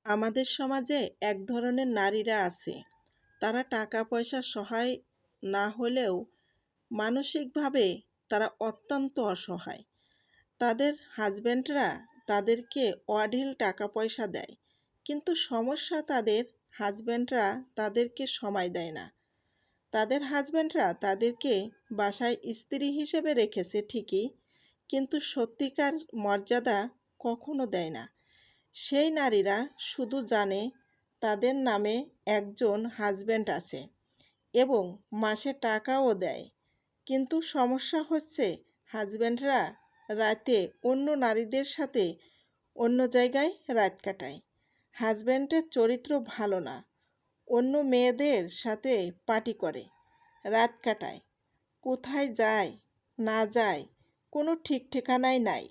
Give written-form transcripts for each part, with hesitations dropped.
আমাদের সমাজে এক ধরনের নারীরা আছে, তারা টাকা পয়সা সহায় না হলেও মানসিকভাবে তারা অত্যন্ত অসহায়। তাদের হাজব্যান্ডরা তাদেরকে অঢেল টাকা পয়সা দেয়, কিন্তু সমস্যা তাদের হাজব্যান্ডরা তাদেরকে সময় দেয় না। তাদের হাজব্যান্ডরা তাদেরকে বাসায় স্ত্রী হিসেবে রেখেছে ঠিকই, কিন্তু সত্যিকার মর্যাদা কখনো দেয় না। সেই নারীরা শুধু জানে তাদের নামে একজন হাজব্যান্ড আছে এবং মাসে টাকাও দেয়, কিন্তু সমস্যা হচ্ছে হাজব্যান্ডরা রাতে অন্য নারীদের সাথে অন্য জায়গায় রাত কাটায়। হাজব্যান্ডের চরিত্র ভালো না, অন্য মেয়েদের সাথে পার্টি করে, রাত কাটায়, কোথায় যায় না যায় কোনো ঠিক ঠিকানাই নাই।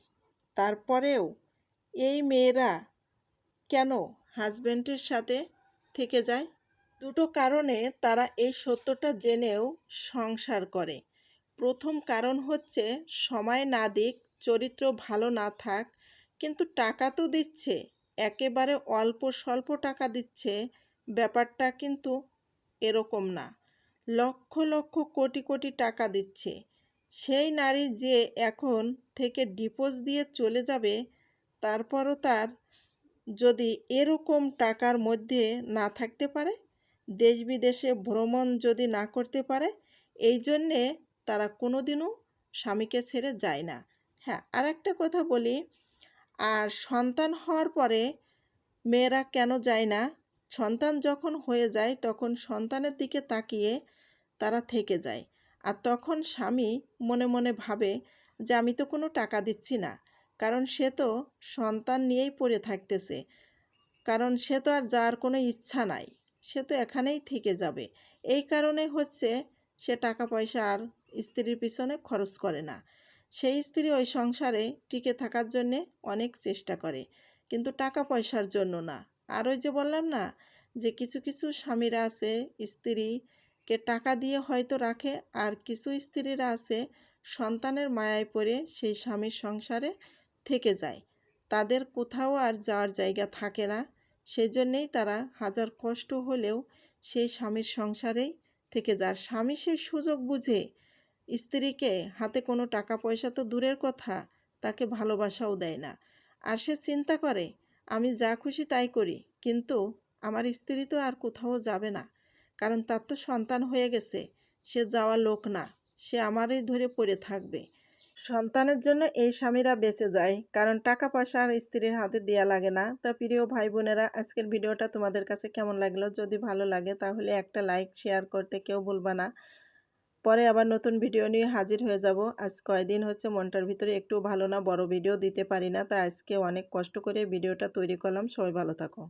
তারপরেও এই মেয়েরা কেন হাজব্যান্ডের সাথে থেকে যায়? দুটো কারণে তারা এই সত্যটা জেনেও সংসার করে। প্রথম কারণ হচ্ছে সময় না দিক, চরিত্র ভালো না থাক, কিন্তু টাকা তো দিচ্ছে, একেবারে অল্প স্বল্প টাকা দিচ্ছে। ব্যাপারটা কিন্তু এরকম না, লক্ষ লক্ষ কোটি কোটি টাকা দিচ্ছে। সেই নারী যে এখন থেকে ডিভোর্স দিয়ে চলে যাবে, তারপরও তার যদি এরকম টাকার মধ্যে না থাকতে পারে, দেশ বিদেশে ভ্রমণ যদি না করতে পারে, এই জন্যে তারা কোনোদিনও স্বামীকে ছেড়ে যায় না। হ্যাঁ, আর একটা কথা বলি, আর সন্তান হওয়ার পরে মেয়েরা কেন যায় না? সন্তান যখন হয়ে যায় তখন সন্তানের দিকে তাকিয়ে তারা থেকে যায়, আর তখন স্বামী মনে মনে ভাবে যে আমি তো কোনো টাকা দিচ্ছি না, কারণ সে তো সন্তান নিয়েই পড়ে থাকতেছে, কারণ সে তো আর যাওয়ার কোনো ইচ্ছা নাই, সে তো এখানেই থেকে যাবে। এই কারণে হচ্ছে সে টাকা পয়সা আর স্ত্রীর পিছনে খরচ করে না। সেই স্ত্রী ওই সংসারে টিকে থাকার জন্যে অনেক চেষ্টা করে, কিন্তু টাকা পয়সার জন্য না। আর ওই যে বললাম না, যে কিছু কিছু স্বামীরা আছে স্ত্রীকে টাকা দিয়ে হয়তো রাখে, আর কিছু স্ত্রীরা আছে সন্তানের মায়ায় পড়ে সেই স্বামীর সংসারে থেকে যায়। তাদের কোথাও আর যাওয়ার জায়গা থাকে না, সেই জন্যেই তারা হাজার কষ্ট হলেও সেই স্বামীর সংসারেই থেকে যায়। স্বামী সেই সুযোগ বুঝে স্ত্রীকে হাতে কোনো টাকা পয়সা তো দূরের কথা, তাকে ভালোবাসাও দেয় না। আর সে চিন্তা করে আমি যা খুশি তাই করি, কিন্তু আমার স্ত্রী তো আর কোথাও যাবে না, কারণ তার তো সন্তান হয়ে গেছে, সে যাওয়ার লোক না, সে আমারই ধরে পড়ে থাকবে। সন্তানের জন্য এই স্বামীরা বেঁচে যায়, কারণ টাকা পয়সা আর স্ত্রীর হাতে দেয়া লাগে না। তা প্রিয় ভাই বোনেরা, আজকের ভিডিওটা তোমাদের কাছে কেমন লাগলো? যদি ভালো লাগে তাহলে একটা লাইক শেয়ার করতে কেউ ভুলবা না। পরে আবার নতুন ভিডিও নিয়ে হাজির হয়ে যাব। আজ কয়দিন হচ্ছে মনটার ভিতরে একটু ভালো না, বড় ভিডিও দিতে পারি না, তাই আজকে অনেক কষ্ট করে ভিডিওটা তৈরি করলাম। সবাই ভালো থাকো।